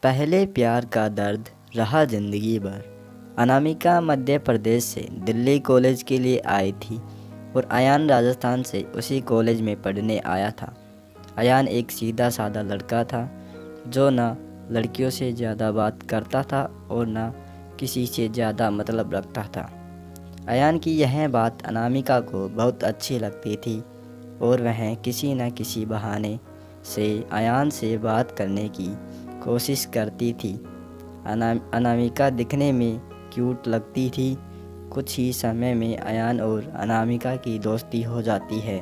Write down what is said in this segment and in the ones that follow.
पहले प्यार का दर्द रहा जिंदगी भर। अनामिका मध्य प्रदेश से दिल्ली कॉलेज के लिए आई थी और अयान राजस्थान से उसी कॉलेज में पढ़ने आया था। अयान एक सीधा साधा लड़का था जो ना लड़कियों से ज़्यादा बात करता था और ना किसी से ज़्यादा मतलब रखता था। अयान की यह बात अनामिका को बहुत अच्छी लगती थी और वह किसी न किसी बहाने से अयान से बात करने की कोशिश करती थी। अनामिका दिखने में क्यूट लगती थी। कुछ ही समय में अयान और अनामिका की दोस्ती हो जाती है।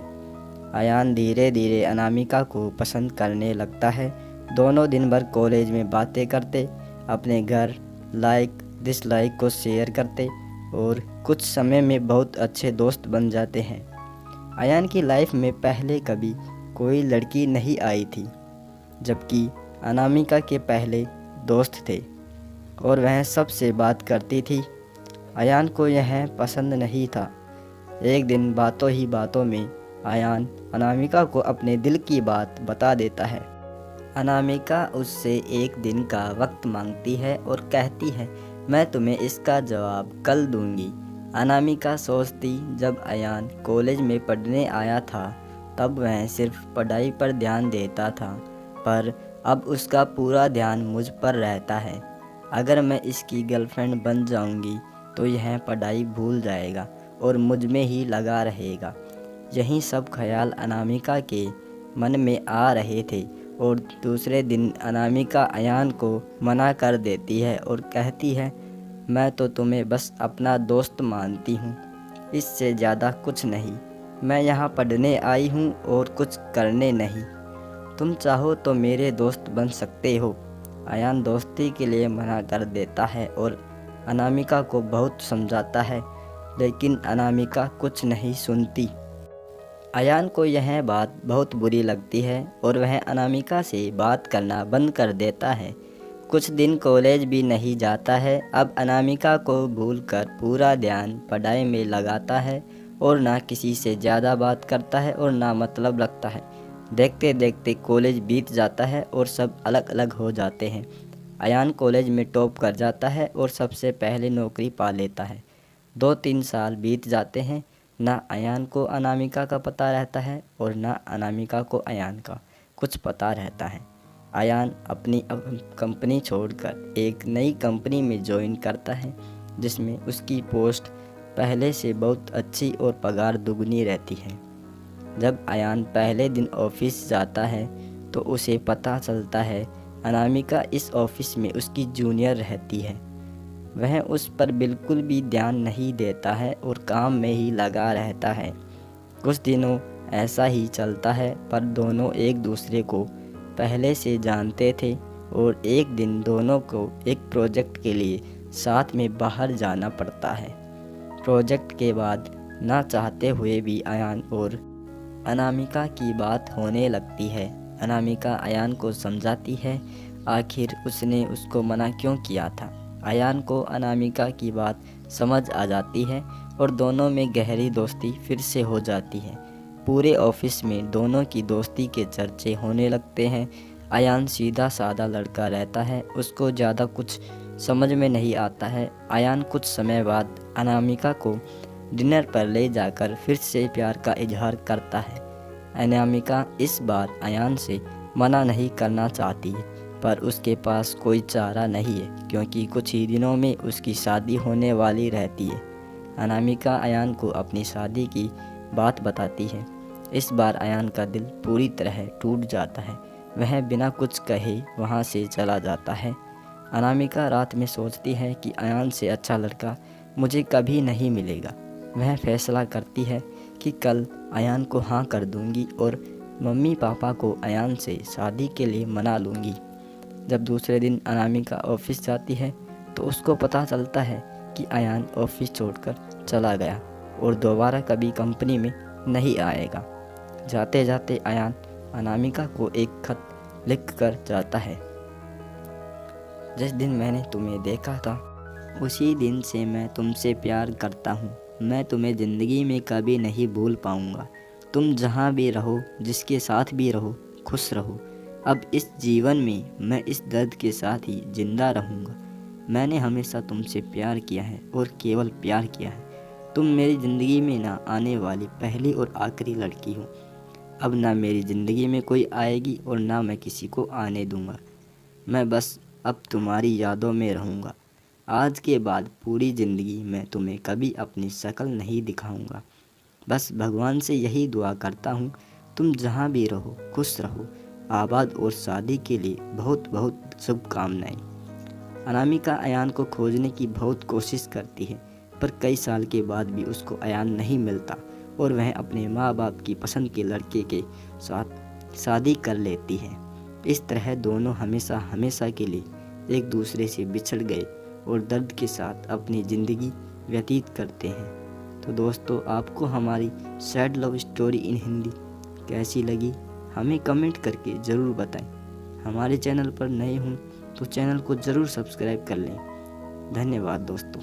अयान धीरे धीरे अनामिका को पसंद करने लगता है। दोनों दिन भर कॉलेज में बातें करते, अपने घर लाइक डिसलाइक को शेयर करते और कुछ समय में बहुत अच्छे दोस्त बन जाते हैं। अयान की लाइफ में पहले कभी कोई लड़की नहीं आई थी, जबकि अनामिका के पहले दोस्त थे और वह सबसे बात करती थी। अयान को यह पसंद नहीं था। एक दिन बातों ही बातों में अयान अनामिका को अपने दिल की बात बता देता है। अनामिका उससे एक दिन का वक्त मांगती है और कहती है, मैं तुम्हें इसका जवाब कल दूंगी। अनामिका सोचती, जब अयान कॉलेज में पढ़ने आया था तब वह सिर्फ पढ़ाई पर ध्यान देता था, पर अब उसका पूरा ध्यान मुझ पर रहता है। अगर मैं इसकी गर्लफ्रेंड बन जाऊंगी तो यह पढ़ाई भूल जाएगा और मुझ में ही लगा रहेगा। यही सब ख्याल अनामिका के मन में आ रहे थे और दूसरे दिन अनामिका अयान को मना कर देती है और कहती है, मैं तो तुम्हें बस अपना दोस्त मानती हूँ, इससे ज़्यादा कुछ नहीं। मैं यहाँ पढ़ने आई हूँ और कुछ करने नहीं। तुम चाहो तो मेरे दोस्त बन सकते हो। अयान दोस्ती के लिए मना कर देता है और अनामिका को बहुत समझाता है, लेकिन अनामिका कुछ नहीं सुनती। अयान को यह बात बहुत बुरी लगती है और वह अनामिका से बात करना बंद कर देता है। कुछ दिन कॉलेज भी नहीं जाता है। अब अनामिका को भूलकर पूरा ध्यान पढ़ाई में लगाता है और ना किसी से ज़्यादा बात करता है और ना मतलब रखता है। देखते देखते कॉलेज बीत जाता है और सब अलग अलग हो जाते हैं। अयान कॉलेज में टॉप कर जाता है और सबसे पहले नौकरी पा लेता है। 2-3 साल बीत जाते हैं। ना अयान को अनामिका का पता रहता है और ना अनामिका को अयान का कुछ पता रहता है। अयान अपनी कंपनी छोड़कर एक नई कंपनी में ज्वाइन करता है, जिसमें उसकी पोस्ट पहले से बहुत अच्छी और पगार दुगनी रहती है। जब अयान पहले दिन ऑफिस जाता है तो उसे पता चलता है अनामिका इस ऑफिस में उसकी जूनियर रहती है। वह उस पर बिल्कुल भी ध्यान नहीं देता है और काम में ही लगा रहता है। कुछ दिनों ऐसा ही चलता है, पर दोनों एक दूसरे को पहले से जानते थे और एक दिन दोनों को एक प्रोजेक्ट के लिए साथ में बाहर जाना पड़ता है। प्रोजेक्ट के बाद ना चाहते हुए भी अयान और अनामिका की बात होने लगती है। अनामिका अयान को समझाती है, आखिर उसने उसको मना क्यों किया था। अयान को अनामिका की बात समझ आ जाती है और दोनों में गहरी दोस्ती फिर से हो जाती है। पूरे ऑफिस में दोनों की दोस्ती के चर्चे होने लगते हैं। अयान सीधा साधा लड़का रहता है, उसको ज़्यादा कुछ समझ में नहीं आता है। अयान कुछ समय बाद अनामिका को डिनर पर ले जाकर फिर से प्यार का इजहार करता है। अनामिका इस बार अयान से मना नहीं करना चाहती है, पर उसके पास कोई चारा नहीं है, क्योंकि कुछ ही दिनों में उसकी शादी होने वाली रहती है। अनामिका अयान को अपनी शादी की बात बताती है। इस बार अयान का दिल पूरी तरह टूट जाता है। वह बिना कुछ कहे वहाँ से चला जाता है। अनामिका रात में सोचती है कि अयान से अच्छा लड़का मुझे कभी नहीं मिलेगा। वह फैसला करती है कि कल अयान को हाँ कर दूंगी और मम्मी पापा को अयान से शादी के लिए मना लूँगी। जब दूसरे दिन अनामिका ऑफिस जाती है तो उसको पता चलता है कि अयान ऑफिस छोड़कर चला गया और दोबारा कभी कंपनी में नहीं आएगा। जाते जाते अयान अनामिका को एक खत लिख कर जाता है, जिस दिन मैंने तुम्हें देखा था उसी दिन से मैं तुमसे प्यार करता हूँ। मैं तुम्हें ज़िंदगी में कभी नहीं भूल पाऊँगा। तुम जहाँ भी रहो, जिसके साथ भी रहो, खुश रहो। अब इस जीवन में मैं इस दर्द के साथ ही जिंदा रहूँगा। मैंने हमेशा तुमसे प्यार किया है और केवल प्यार किया है। तुम मेरी ज़िंदगी में ना आने वाली पहली और आखिरी लड़की हो। अब ना मेरी ज़िंदगी में कोई आएगी और ना मैं किसी को आने दूँगा। मैं बस अब तुम्हारी यादों में रहूँगा। आज के बाद पूरी ज़िंदगी मैं तुम्हें कभी अपनी शक्ल नहीं दिखाऊँगा। बस भगवान से यही दुआ करता हूँ, तुम जहाँ भी रहो खुश रहो, आबाद और शादी के लिए बहुत बहुत शुभकामनाएं। अनामिका अयान को खोजने की बहुत कोशिश करती है, पर कई साल के बाद भी उसको अयान नहीं मिलता और वह अपने माँ बाप की पसंद के लड़के के साथ शादी कर लेती है। इस तरह दोनों हमेशा हमेशा के लिए एक दूसरे से बिछड़ गए और दर्द के साथ अपनी ज़िंदगी व्यतीत करते हैं। तो दोस्तों, आपको हमारी sad love story in Hindi कैसी लगी हमें कमेंट करके ज़रूर बताएं। हमारे चैनल पर नए हों तो चैनल को ज़रूर सब्सक्राइब कर लें। धन्यवाद दोस्तों।